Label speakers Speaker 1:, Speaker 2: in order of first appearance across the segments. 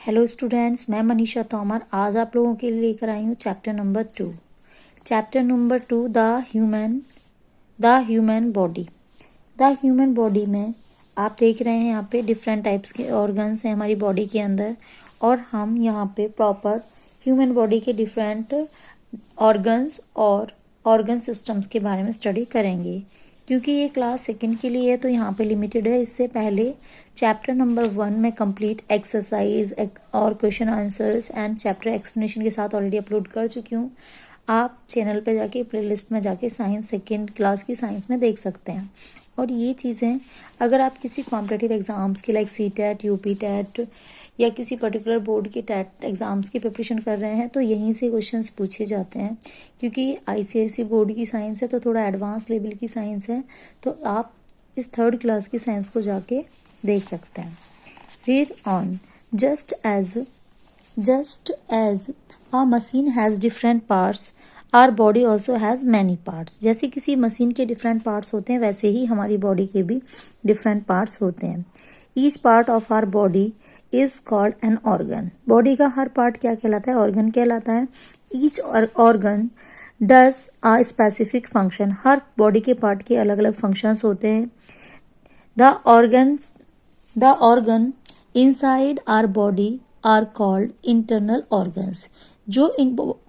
Speaker 1: Hello students, मैं मनीषा तोमर आज आप लोगों के लिए लेकर आई हूँ chapter number 2। Chapter number 2 the human body. The human body में आप देख रहे हैं यहाँ पे डिफरेंट टाइप्स के ऑर्गन्स हैं हमारी बॉडी के अंदर, और हम यहाँ पे प्रॉपर ह्यूमन बॉडी के डिफरेंट ऑर्गन्स और ऑर्गन सिस्टम्स के बारे में स्टडी करेंगे। क्योंकि ये क्लास सेकंड के लिए है तो यहाँ पे लिमिटेड है। इससे पहले चैप्टर नंबर 1 में कंप्लीट एक्सरसाइज और question answers and chapter explanation के साथ ऑलरेडी अपलोड कर चुकी हूँ। आप चैनल पे जाके प्लेलिस्ट में जाके साइंस सेकंड क्लास की साइंस में देख सकते हैं। और ये चीज़ें अगर आप किसी कॉम्पिटिटिव एग्जाम्स की लाइक CTET, UP TET या किसी पर्टिकुलर बोर्ड के टेट एग्जाम्स की प्रिपरेशन कर रहे हैं तो यहीं से क्वेश्चंस पूछे जाते हैं। क्योंकि ICSE बोर्ड की साइंस है तो थोड़ा एडवांस लेवल की साइंस है, तो आप इस थर्ड क्लास की साइंस को जाके देख सकते हैं। Read on. Just as a machine has different parts, our body also has many parts. जैसे किसी मशीन के डिफरेंट पार्ट्स होते हैं वैसे ही हमारी बॉडी के भी डिफरेंट पार्ट्स होते हैं। Each part of our body is called an organ. Body का हर पार्ट क्या कहलाता है? ऑर्गन कहलाता है। Each organ does a specific function. हर बॉडी के पार्ट के अलग अलग फंक्शंस होते हैं। The organ inside our body are called internal organs. जो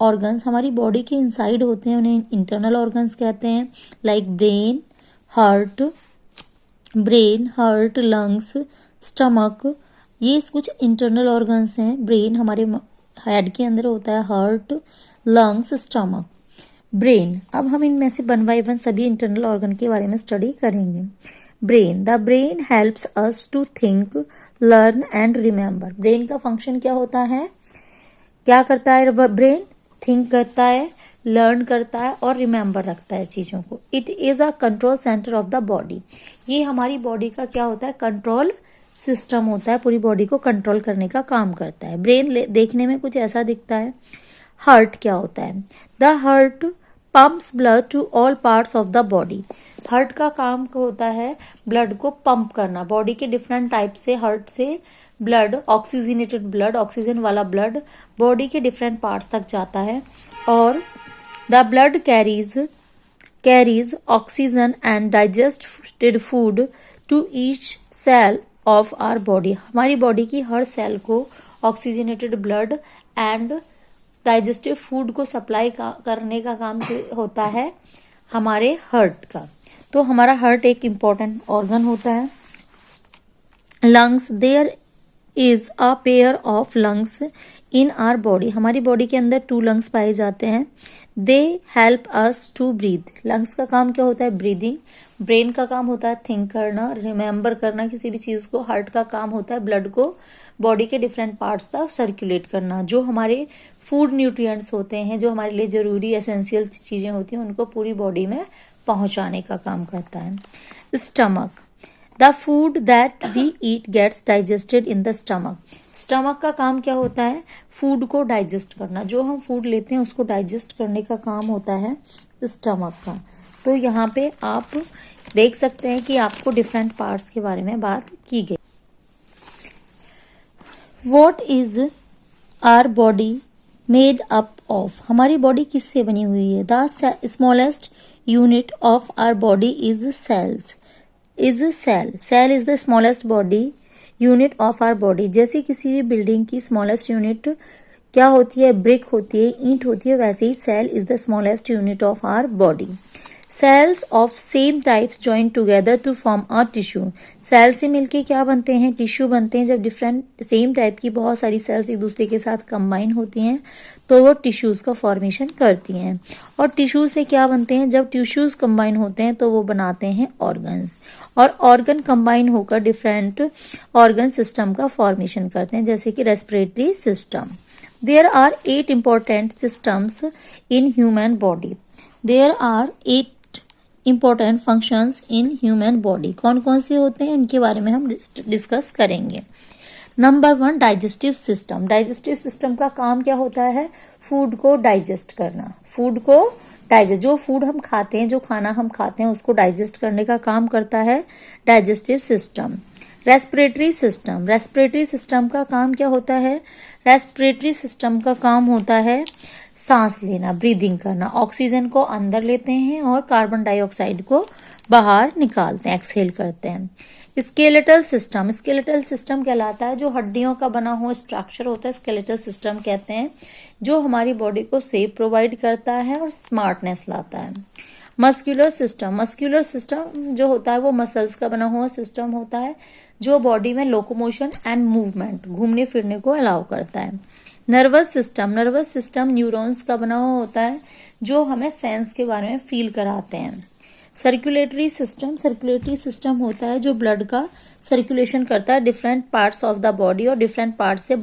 Speaker 1: ऑर्गन्स हमारी बॉडी के इनसाइड होते हैं उन्हें इंटरनल ऑर्गन्स कहते हैं। Like brain, heart, lungs, stomach, ये कुछ इंटरनल ऑर्गन्स हैं। ब्रेन हमारे हेड के अंदर होता है, हार्ट, लंग्स, स्टमक, ब्रेन। अब हम इनमें से 1 बाय 1 सभी इंटरनल ऑर्गन के बारे में स्टडी करेंगे। Brain. The brain helps us to think, learn and remember. Brain का फंक्शन क्या होता है? क्या करता है ब्रेन? थिंक करता है, लर्न करता है और रिमेम्बर रखता है चीज़ों को। It is a control centre of the body. ये हमारी बॉडी का क्या होता है? कंट्रोल सिस्टम होता है, पूरी बॉडी को कंट्रोल करने का काम करता है। ब्रेन देखने में कुछ ऐसा दिखता है। हार्ट क्या होता है? The heart pumps blood to all parts of the body. Heart का काम होता है ब्लड को पंप करना। बॉडी के डिफरेंट टाइप से हार्ट से ब्लड, ऑक्सीजनेटेड ब्लड, ऑक्सीजन वाला ब्लड बॉडी के डिफरेंट पार्ट्स तक जाता है। और the blood carries oxygen and digested food to each cell of our body. हमारी बॉडी की हर सेल को oxygenated blood and digestive food को सप्लाई करने का काम होता है हमारे हार्ट का। तो हमारा हार्ट एक इम्पॉर्टेंट ऑर्गन होता है। Lungs. There is a pair of lungs in our body. हमारी बॉडी के अंदर 2 लंग्स पाए जाते हैं। They help us to breathe. Lungs का काम क्या होता है? ब्रीदिंग। ब्रेन का काम होता है थिंक करना, रिमेम्बर करना किसी भी चीज को। हार्ट का काम होता है ब्लड को बॉडी के डिफरेंट पार्ट्स तक सर्कुलेट करना। जो हमारे फूड न्यूट्रिएंट्स होते हैं, जो हमारे लिए जरूरी एसेंशियल चीजें होती हैं, उनको पूरी बॉडी में पहुंचाने का काम करता है। Stomach. The food that we eat gets digested in the stomach. Stomach का काम क्या होता है? फूड को डाइजेस्ट करना। जो हम फूड लेते हैं उसको डाइजेस्ट करने का काम होता है स्टमक का। तो यहाँ पे आप देख सकते हैं कि आपको डिफरेंट पार्ट्स के बारे में बात की गई। What is our body made up of? हमारी बॉडी किससे बनी हुई है? The smallest unit of our body is cells. Cell is the smallest body unit of our body. जैसे किसी भी बिल्डिंग की स्मॉलेस्ट यूनिट क्या होती है? ब्रिक होती है, ईंट होती है। वैसे ही cell is the smallest unit of our body. Cells of same types join together to form a tissue. Cell से मिलके क्या बनते हैं? टिश्यू बनते हैं। जब डिफरेंट सेम टाइप की बहुत सारी सेल्स एक दूसरे के साथ कंबाइन होती हैं तो वो टिश्यूज का फॉर्मेशन करती हैं। और टिश्यू से क्या बनते हैं? जब टिश्यूज कंबाइन होते हैं तो वो बनाते हैं ऑर्गन्स। और ऑर्गन कंबाइन होकर डिफरेंट ऑर्गन सिस्टम का फॉर्मेशन करते हैं, जैसे कि respiratory system. There are 8 important systems in human body. There are 8 important functions in human body. कौन कौन से होते हैं इनके बारे में हम डिस्कस करेंगे। Number 1, digestive system. Digestive system का काम क्या होता है? फूड को डाइजेस्ट करना। फूड को डाइजेस्ट, जो फूड हम खाते हैं, जो खाना हम खाते हैं उसको डाइजेस्ट करने का काम करता है digestive system. Respiratory system, respiratory system का काम क्या होता है? रेस्पिरेटरी सिस्टम का काम होता है सांस लेना, ब्रीदिंग करना। ऑक्सीजन को अंदर लेते हैं और कार्बन डाइऑक्साइड को बाहर निकालते हैं, एक्सहेल करते हैं। स्केलेटल सिस्टम, स्केलेटल सिस्टम कहलाता है जो हड्डियों का बना हुआ स्ट्रक्चर होता है, स्केलेटल सिस्टम कहते हैं, जो हमारी बॉडी को शेप प्रोवाइड करता है और स्मार्टनेस लाता है। मस्कुलर सिस्टम, मस्कुलर सिस्टम जो होता है वो मसल्स का बना हुआ सिस्टम होता है जो बॉडी में लोकोमोशन एंड मूवमेंट, घूमने फिरने को अलाउ करता है। Nervous system, nervous system neurons का बना हुआ होता है जो हमें सेंस के बारे में फील कराते हैं। सर्कुलेटरी सिस्टम, सर्कुलेटरी सिस्टम होता है जो ब्लड का सर्कुलेशन करता है different parts of the body, और डिफरेंट पार्ट से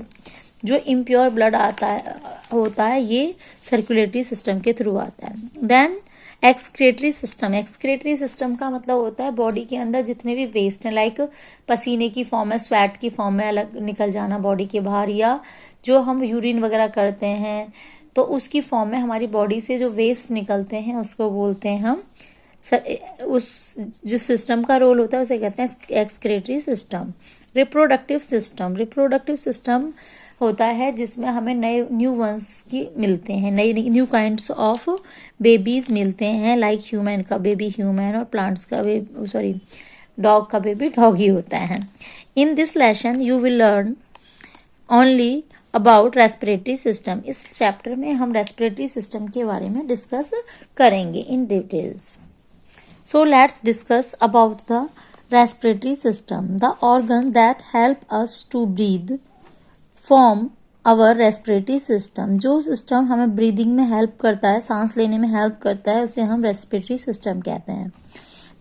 Speaker 1: जो इम्प्योर ब्लड आता है होता है ये सर्कुलेटरी सिस्टम के थ्रू आता है। Then excretory system, excretory system का मतलब होता है बॉडी के अंदर जितने भी वेस्ट हैं, लाइक पसीने की फॉर्म में, स्वेट की फॉर्म में अलग निकल जाना बॉडी के बाहर, या जो हम यूरिन वगैरह करते हैं तो उसकी फॉर्म में हमारी बॉडी से जो वेस्ट निकलते हैं उसको बोलते हैं हम उस जिस सिस्टम का रोल होता है उसे कहते हैं excretory system. Reproductive system, reproductive system होता है जिसमें हमें नए न्यू वंस की मिलते हैं, नई न्यू काइंड्स ऑफ बेबीज मिलते हैं, लाइक ह्यूमन का बेबी ह्यूमन और प्लांट्स का डॉग का बेबी डॉग ही होता है। In this lesson you will learn only about respiratory system. इस चैप्टर में हम रेस्पिरेटरी सिस्टम के बारे में डिस्कस करेंगे in details. So let's discuss about the respiratory system. The organ that help us to breathe form our respiratory system. जो system हमें breathing में हेल्प करता है, सांस लेने में हेल्प करता है, उसे हम रेस्पिरेटरी सिस्टम कहते हैं।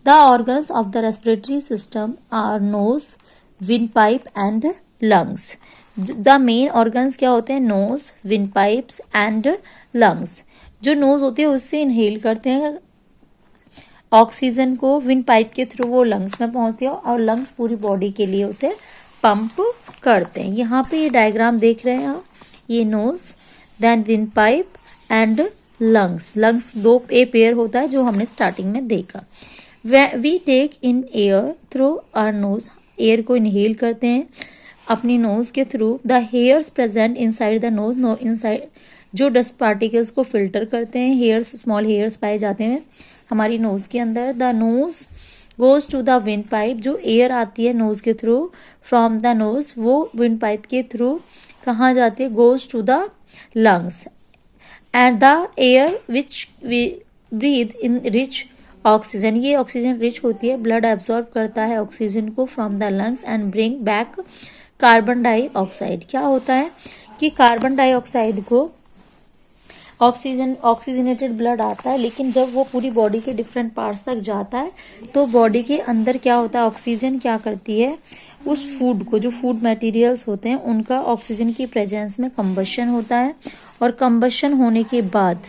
Speaker 1: The organs of the respiratory system are nose, windpipe and lungs. The main organs क्या होते हैं? Nose, windpipes and lungs. जो नोज होती है उससे इनहेल करते हैं ऑक्सीजन को, विंड पाइप के थ्रू वो लंग्स में पहुंचती है और लंग्स पूरी बॉडी के लिए उसे पंप करते हैं। यहाँ पे ये डायग्राम देख रहे हैं आप, ये nose, then wind pipe and lungs. Lungs दो पेयर होता है जो हमने स्टार्टिंग में देखा। We take in air through our nose, air को इनहेल करते हैं अपनी नोज के through. The hairs present inside the nose, no inside जो डस्ट पार्टिकल्स को फिल्टर करते हैं, हेयर्स, स्मॉल हेयर्स पाए जाते हैं हमारी नोज के अंदर। The nose goes to the wind pipe, जो एयर आती है नोज के थ्रू फ्रॉम द नोज, वो विंड पाइप के थ्रू कहाँ जाती है? Goes to the lungs. And the air which we breathe in rich oxygen, ये ऑक्सीजन रिच होती है, ब्लड एब्जॉर्ब करता है ऑक्सीजन को from the lungs and bring back carbon dioxide. क्या होता है कि कार्बन डाइऑक्साइड को ऑक्सीजनेटेड ब्लड आता है, लेकिन जब वो पूरी बॉडी के डिफरेंट पार्ट्स तक जाता है तो बॉडी के अंदर क्या होता है? ऑक्सीजन क्या करती है? उस फूड को, जो फूड मटेरियल्स होते हैं उनका ऑक्सीजन की प्रेजेंस में कंबशन होता है, और कंबशन होने के बाद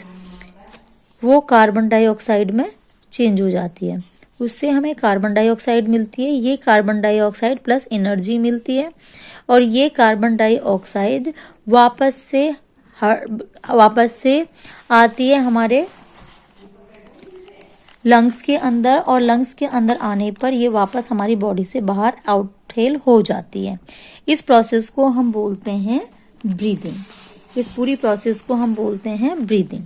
Speaker 1: वो कार्बन डाइऑक्साइड में चेंज हो जाती है, उससे हमें कार्बन डाइऑक्साइड मिलती है। ये कार्बन डाइऑक्साइड प्लस एनर्जी मिलती है, और ये कार्बन डाइऑक्साइड वापस से आती है हमारे लंग्स के अंदर, और लंग्स के अंदर आने पर ये वापस हमारी बॉडी से बाहर आउटहेल हो जाती है। इस प्रोसेस को हम बोलते हैं ब्रीदिंग। इस पूरी प्रोसेस को हम बोलते हैं ब्रीदिंग।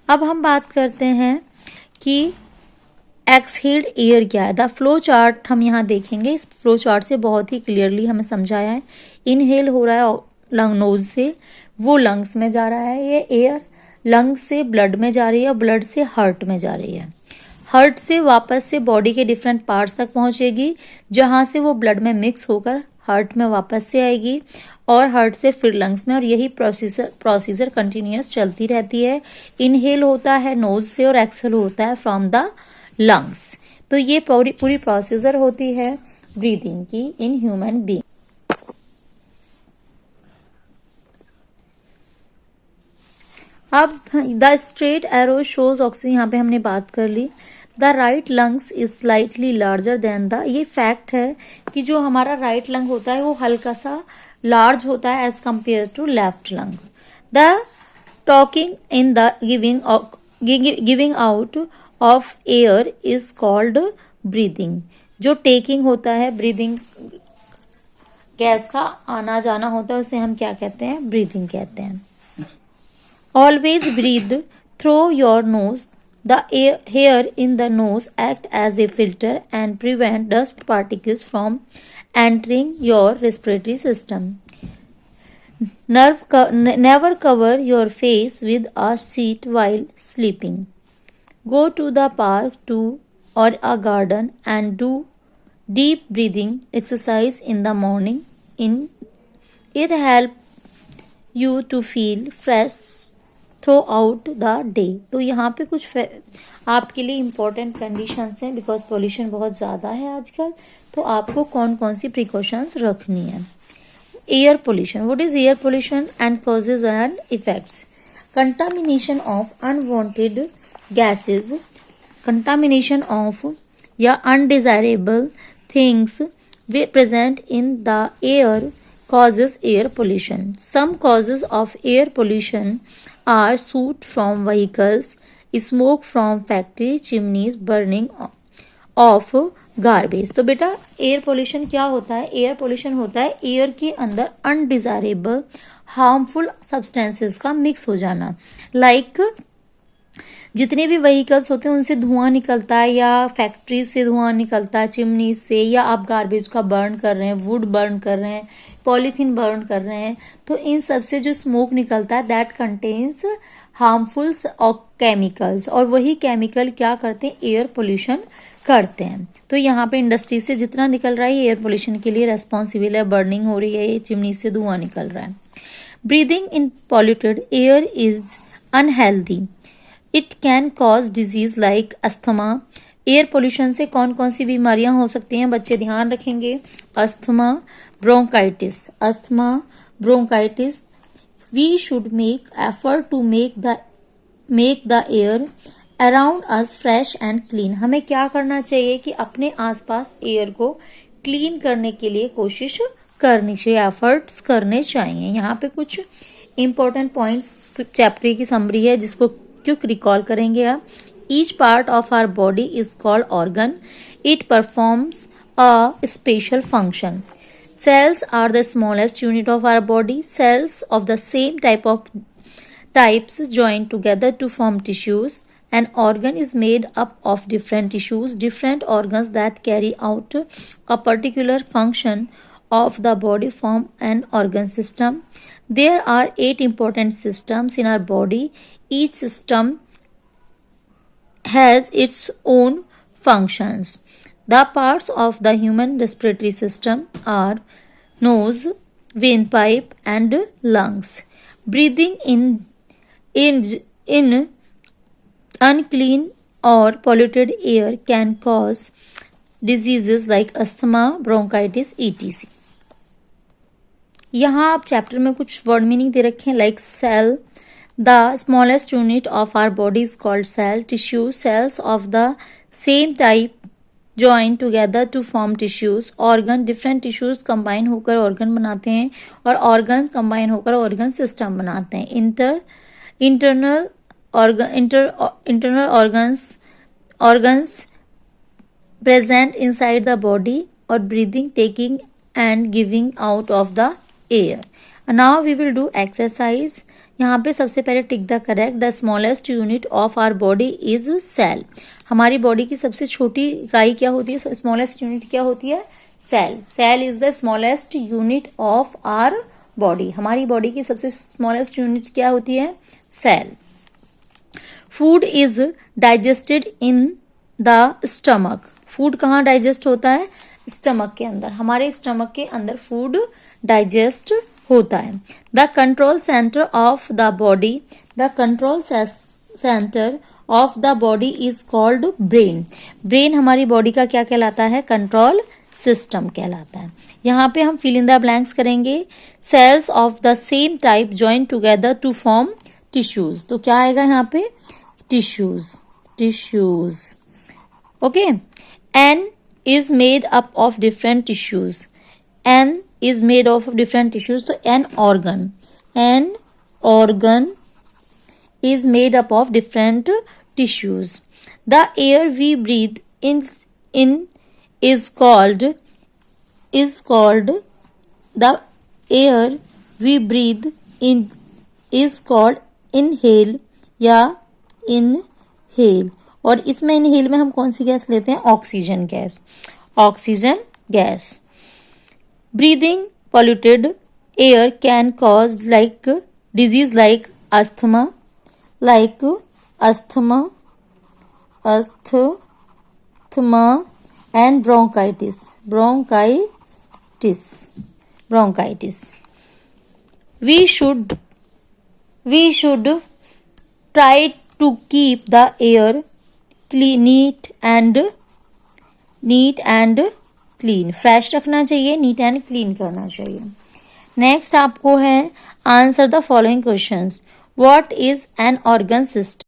Speaker 1: अब हम बात करते हैं कि एक्सहेल्ड एयर क्या है। द फ्लो चार्ट हम यहाँ देखेंगे। इस फ्लो चार्ट से बहुत ही क्लियरली हमें समझाया है। इनहेल हो रहा है लंग नोज से, वो लंग्स में जा रहा है, ये एयर लंग्स से ब्लड में जा रही है, ब्लड से हार्ट में जा रही है, हार्ट से वापस से बॉडी के डिफरेंट पार्ट्स तक पहुंचेगी, जहां से वो ब्लड में मिक्स होकर हार्ट में वापस से आएगी, और हार्ट से फिर लंग्स में, और यही प्रोसीजर कंटिन्यूअस चलती रहती है। इनहेल होता है नोज से और एक्सहेल होता है फ्रॉम द लंग्स। तो ये पूरी प्रोसीजर होती है ब्रीदिंग की इन ह्यूमन बीइंग। अब the straight arrow shows oxygen, यहाँ पे हमने बात कर ली। The right lungs is slightly larger than the, ये फैक्ट है कि जो हमारा राइट लंग होता है वो हल्का सा लार्ज होता है as compare to left lung. The talking in the giving out of air is called breathing. जो टेकिंग होता है, ब्रीदिंग गैस का आना जाना होता है उसे हम क्या कहते हैं, ब्रीदिंग कहते हैं। Always breathe through your nose, the hair in the nose act as a filter and prevent dust particles from entering your respiratory system. Never cover your face with a sheet while sleeping. Go to the park or a garden and do deep breathing exercise in the morning. It helps you to feel fresh throughout the day. तो यहाँ पे कुछ आपके लिए important conditions हैं, because pollution बहुत ज़्यादा है आजकल, तो आपको कौन कौन सी प्रिकॉशंस रखनी है। Air pollution, what is air pollution and causes and effects. Contamination of unwanted gases, contamination of या undesirable things present in the air causes air pollution. Some causes of air pollution are soot from vehicles, smoke from factory chimneys, burning of garbage. तो बेटा air pollution क्या होता है, air pollution होता है air के अंदर अनडिजायरेबल हार्मफुल सब्सटेंसेस का मिक्स हो जाना। लाइक जितने भी व्हीकल्स होते हैं उनसे धुआं निकलता है, या फैक्ट्रीज से धुआं निकलता है, चिमनी से, या आप गार्बेज का बर्न कर रहे हैं, वुड बर्न कर रहे हैं, पॉलीथीन बर्न कर रहे हैं, तो इन सब से जो स्मोक निकलता है दैट कंटेन्स हार्मफुल केमिकल्स, और वही केमिकल क्या करते हैं, एयर पोल्यूशन करते हैं। तो यहाँ पे इंडस्ट्री से जितना निकल रहा है एयर पोल्यूशन के लिए रेस्पॉन्सिबल है, बर्निंग हो रही है, ये चिमनी से धुआं निकल रहा है। Breathing in polluted air is unhealthy, it can cause disease like asthma. Air pollution से कौन कौन सी बीमारियां हो सकती हैं बच्चे ध्यान रखेंगे, asthma, bronchitis, asthma, bronchitis. We should make effort to make the air around us fresh and clean. हमें क्या करना चाहिए कि अपने आसपास एयर को क्लीन करने के लिए कोशिश करनी चाहिए, एफर्ट्स करने चाहिए। यहाँ पे कुछ इंपॉर्टेंट पॉइंट्स चैप्टर की समरी है जिसको क्यों रिकॉल करेंगे आप। Each part of our body is called organ, it performs a special function. Cells are the smallest unit of our body. Cells of the same types join together to form tissues. An organ is made up of different tissues, different organs that carry out a particular function of the body form an organ system. There are 8 important systems in our body. Each system has its own functions. The parts of the human respiratory system are nose, windpipe, and lungs. Breathing in unclean or polluted air can cause diseases like asthma, bronchitis, etc. यहाँ आप chapter में कुछ word meaning दे रखे हैं, like cell, the smallest unit of our body is called cell. Tissue, cells of the same type join together to form tissues. Organ, different tissues combine होकर organ बनाते हैं, और ऑर्गन कंबाइन होकर organ system बनाते हैं। Internal organs present inside the body, और breathing, taking and giving out of the air. Now we will do exercise. यहाँ पे सबसे पहले tick the correct. The smallest unit of our body is cell. हमारी body की सबसे छोटी इकाई क्या होती है, स्मॉलेस्ट यूनिट क्या होती है, cell. Cell is the smallest unit of our body. हमारी बॉडी की सबसे स्मॉलेस्ट यूनिट क्या होती है, cell. Food is digested in the stomach. Food कहाँ डाइजेस्ट होता है, स्टमक के अंदर। हमारे स्टमक के अंदर फूड डाइजेस्ट होता है। The control centre of the body, the control centre of the body is called brain. Brain हमारी बॉडी का क्या कहलाता है, कंट्रोल सिस्टम कहलाता है। यहाँ पे हम फिल इन द ब्लैंक्स करेंगे। Cells of the same type join together to form tissues. तो क्या आएगा यहाँ पे, tissues. Okay. An is made up of different tissues. N is made of different tissues. So an organ is made up of different tissues. The air we breathe in is called the air we breathe in is called inhale या inhale. और इसमें inhale में हम कौन सी gas लेते हैं? Oxygen gas, oxygen gas. Breathing polluted air can cause like disease like asthma and bronchitis. We should try to keep the air neat and clean, fresh रखना चाहिए, नीट एंड क्लीन करना चाहिए। Next आपको है answer the following questions. What is an organ system?